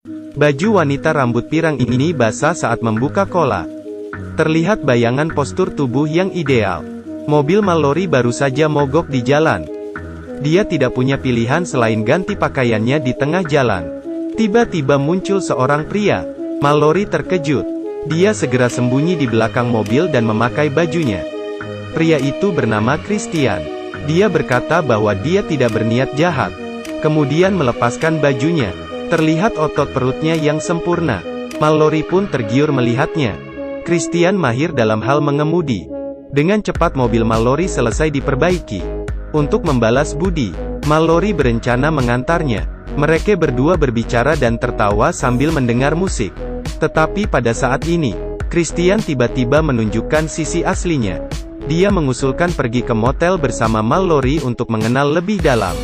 Baju wanita rambut pirang ini basah saat membuka kola. Terlihat bayangan postur tubuh yang ideal. Mobil Mallory baru saja mogok di jalan. Dia tidak punya pilihan selain ganti pakaiannya di tengah jalan. Tiba-tiba muncul seorang pria. Mallory terkejut. Dia segera sembunyi di belakang mobil dan memakai bajunya. Pria itu bernama Christian. Dia berkata bahwa dia tidak berniat jahat. Kemudian melepaskan bajunya. Terlihat otot perutnya yang sempurna. Mallory pun tergiur melihatnya. Christian mahir dalam hal mengemudi. Dengan cepat mobil Mallory selesai diperbaiki. Untuk membalas budi, Mallory berencana mengantarnya. Mereka berdua berbicara dan tertawa sambil mendengar musik. Tetapi pada saat ini, Christian tiba-tiba menunjukkan sisi aslinya. Dia mengusulkan pergi ke motel bersama Mallory untuk mengenal lebih dalam.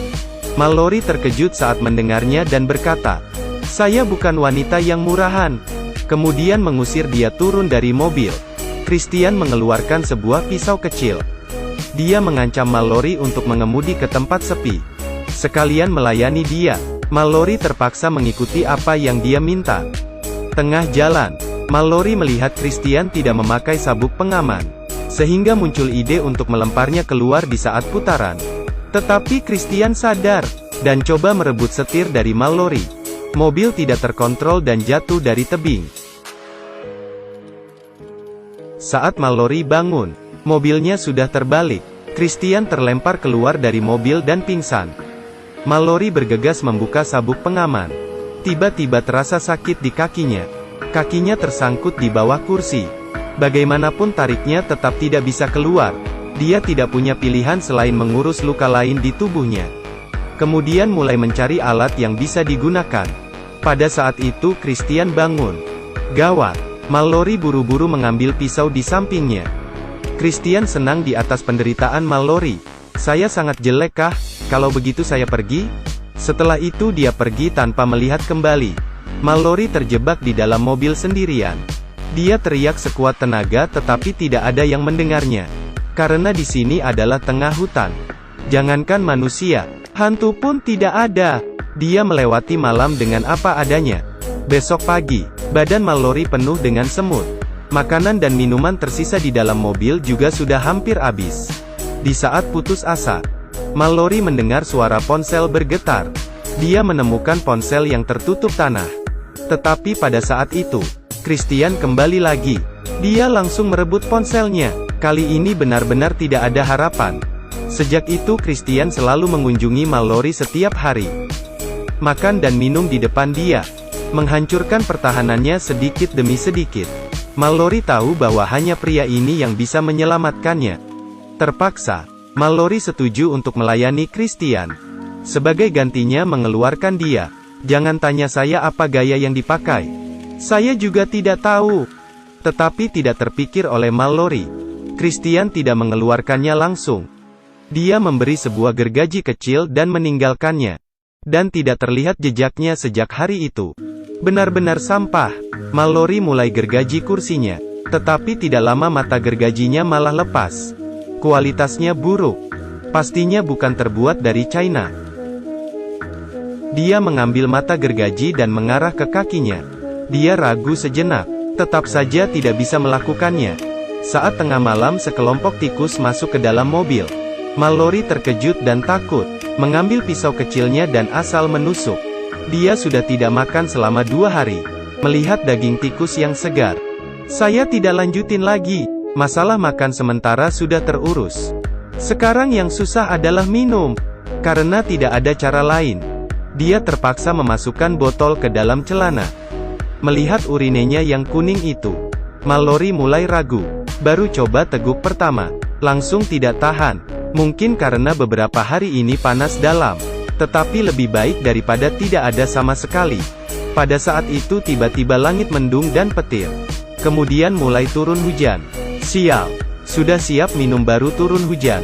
Mallory terkejut saat mendengarnya dan berkata, "Saya bukan wanita yang murahan." Kemudian mengusir dia turun dari mobil. Christian mengeluarkan sebuah pisau kecil. Dia mengancam Mallory untuk mengemudi ke tempat sepi. Sekalian melayani dia. Mallory terpaksa mengikuti apa yang dia minta. Tengah jalan, Mallory melihat Christian tidak memakai sabuk pengaman. Sehingga muncul ide untuk melemparnya keluar di saat putaran. Tetapi Christian sadar, dan coba merebut setir dari Mallory. Mobil tidak terkontrol dan jatuh dari tebing. Saat Mallory bangun, mobilnya sudah terbalik. Christian terlempar keluar dari mobil dan pingsan. Mallory bergegas membuka sabuk pengaman. Tiba-tiba terasa sakit di kakinya. Kakinya tersangkut di bawah kursi. Bagaimanapun tariknya tetap tidak bisa keluar. Dia tidak punya pilihan selain mengurus luka lain di tubuhnya. Kemudian mulai mencari alat yang bisa digunakan. Pada saat itu Christian bangun. Gawat! Mallory buru-buru mengambil pisau di sampingnya. Christian senang di atas penderitaan Mallory. "Saya sangat jelek kah? Kalau begitu saya pergi?" Setelah itu dia pergi tanpa melihat kembali. Mallory terjebak di dalam mobil sendirian. Dia teriak sekuat tenaga tetapi tidak ada yang mendengarnya. Karena di sini adalah tengah hutan. Jangankan manusia, hantu pun tidak ada. Dia melewati malam dengan apa adanya. Besok pagi, badan Mallory penuh dengan semut. Makanan dan minuman tersisa di dalam mobil juga sudah hampir habis. Di saat putus asa, Mallory mendengar suara ponsel bergetar. Dia menemukan ponsel yang tertutup tanah. Tetapi pada saat itu, Christian kembali lagi. Dia langsung merebut ponselnya. Kali ini benar-benar tidak ada harapan. Sejak itu Christian selalu mengunjungi Mallory setiap hari. Makan dan minum di depan dia. Menghancurkan pertahanannya sedikit demi sedikit. Mallory tahu bahwa hanya pria ini yang bisa menyelamatkannya. Terpaksa, Mallory setuju untuk melayani Christian. Sebagai gantinya mengeluarkan dia. "Jangan tanya saya apa gaya yang dipakai. Saya juga tidak tahu." Tetapi tidak terpikir oleh Mallory. Christian tidak mengeluarkannya langsung. Dia memberi sebuah gergaji kecil dan meninggalkannya. Dan tidak terlihat jejaknya sejak hari itu. Benar-benar sampah. Mallory mulai gergaji kursinya. Tetapi tidak lama mata gergajinya malah lepas. Kualitasnya buruk. Pastinya bukan terbuat dari China. Dia mengambil mata gergaji dan mengarah ke kakinya. Dia ragu sejenak. Tetap saja tidak bisa melakukannya. Saat tengah malam sekelompok tikus masuk ke dalam mobil. Mallory terkejut dan takut. Mengambil pisau kecilnya dan asal menusuk. Dia sudah tidak makan selama 2 hari. Melihat daging tikus yang segar. "Saya tidak lanjutin lagi. Masalah makan sementara sudah terurus. Sekarang yang susah adalah minum. Karena tidak ada cara lain." Dia terpaksa memasukkan botol ke dalam celana. Melihat urinenya yang kuning itu, Mallory mulai ragu. Baru coba teguk pertama, langsung tidak tahan. Mungkin karena beberapa hari ini panas dalam. Tetapi lebih baik daripada tidak ada sama sekali. Pada saat itu tiba-tiba langit mendung dan petir. Kemudian mulai turun hujan. Sial, sudah siap minum baru turun hujan.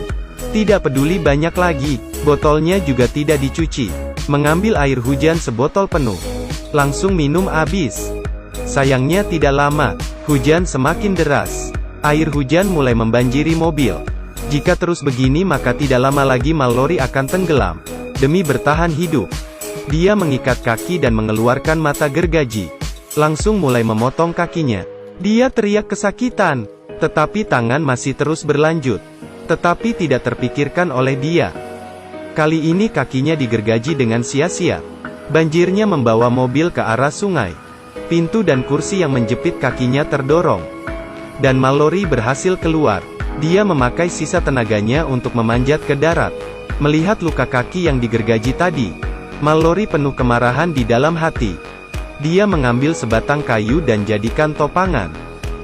Tidak peduli banyak lagi, botolnya juga tidak dicuci. Mengambil air hujan sebotol penuh. Langsung minum habis. Sayangnya tidak lama, hujan semakin deras. Air hujan mulai membanjiri mobil. Jika terus begini maka tidak lama lagi Mallory akan tenggelam. Demi bertahan hidup, Dia mengikat kaki dan mengeluarkan mata gergaji. Langsung mulai memotong kakinya. Dia teriak kesakitan. Tetapi tangan masih terus berlanjut. Tetapi tidak terpikirkan oleh dia. Kali ini kakinya digergaji dengan sia-sia. Banjirnya membawa mobil ke arah sungai. Pintu dan kursi yang menjepit kakinya terdorong. Dan Mallory berhasil keluar. Dia memakai sisa tenaganya untuk memanjat ke darat. Melihat luka kaki yang digergaji tadi, Mallory penuh kemarahan di dalam hati. Dia mengambil sebatang kayu dan jadikan topangan.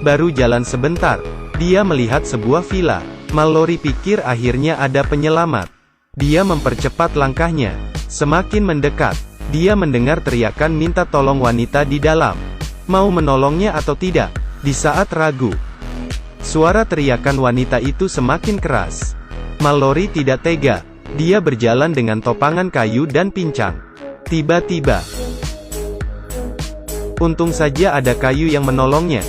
Baru jalan sebentar, dia melihat sebuah villa. Mallory pikir akhirnya ada penyelamat. Dia mempercepat langkahnya. Semakin mendekat, dia mendengar teriakan minta tolong wanita di dalam. Mau menolongnya atau tidak? Di saat ragu, suara teriakan wanita itu semakin keras. Mallory tidak tega. Dia berjalan dengan topangan kayu dan pincang. Tiba-tiba, untung saja ada kayu yang menolongnya.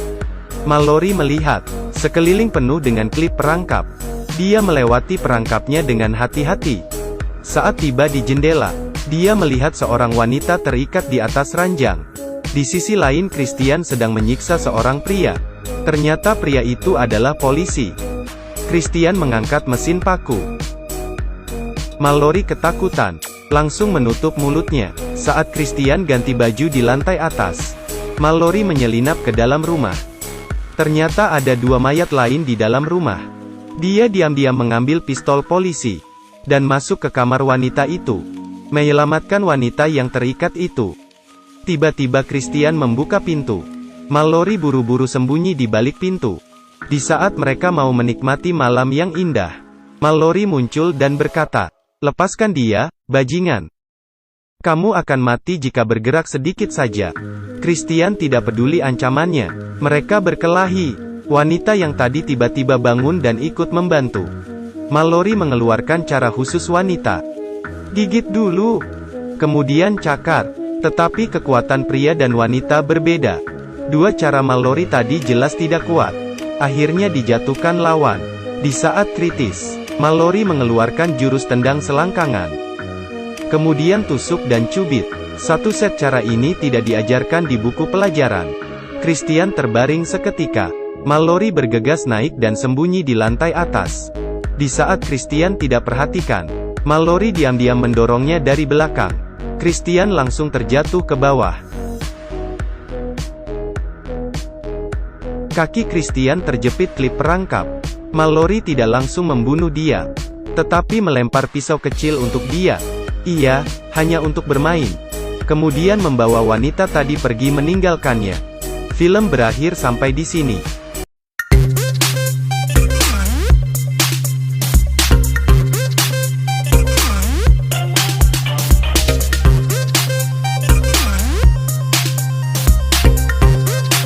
Mallory melihat sekeliling penuh dengan klip perangkap. Dia melewati perangkapnya dengan hati-hati. Saat tiba di jendela, dia melihat seorang wanita terikat di atas ranjang. Di sisi lain Christian sedang menyiksa seorang pria. Ternyata pria itu adalah polisi. Christian mengangkat mesin paku. Mallory ketakutan, langsung menutup mulutnya. Saat Christian ganti baju di lantai atas, Mallory menyelinap ke dalam rumah. Ternyata ada dua mayat lain di dalam rumah. Dia diam-diam mengambil pistol polisi, dan masuk ke kamar wanita itu, menyelamatkan wanita yang terikat itu. Tiba-tiba Christian membuka pintu. Mallory buru-buru sembunyi di balik pintu. Di saat mereka mau menikmati malam yang indah, Mallory muncul dan berkata, "Lepaskan dia, bajingan. Kamu akan mati jika bergerak sedikit saja." Christian tidak peduli ancamannya. Mereka berkelahi. Wanita yang tadi tiba-tiba bangun dan ikut membantu. Mallory mengeluarkan cara khusus wanita. Gigit dulu, kemudian cakar. Tetapi kekuatan pria dan wanita berbeda. Dua cara Mallory tadi jelas tidak kuat. Akhirnya dijatuhkan lawan. Di saat kritis, Mallory mengeluarkan jurus tendang selangkangan. Kemudian tusuk dan cubit. Satu set cara ini tidak diajarkan di buku pelajaran. Christian terbaring seketika. Mallory bergegas naik dan sembunyi di lantai atas. Di saat Christian tidak perhatikan, Mallory diam-diam mendorongnya dari belakang. Christian langsung terjatuh ke bawah. Kaki Christian terjepit klip perangkap. Mallory tidak langsung membunuh dia, tetapi melempar pisau kecil untuk dia. Iya, hanya untuk bermain. Kemudian membawa wanita tadi pergi meninggalkannya. Film berakhir sampai di sini.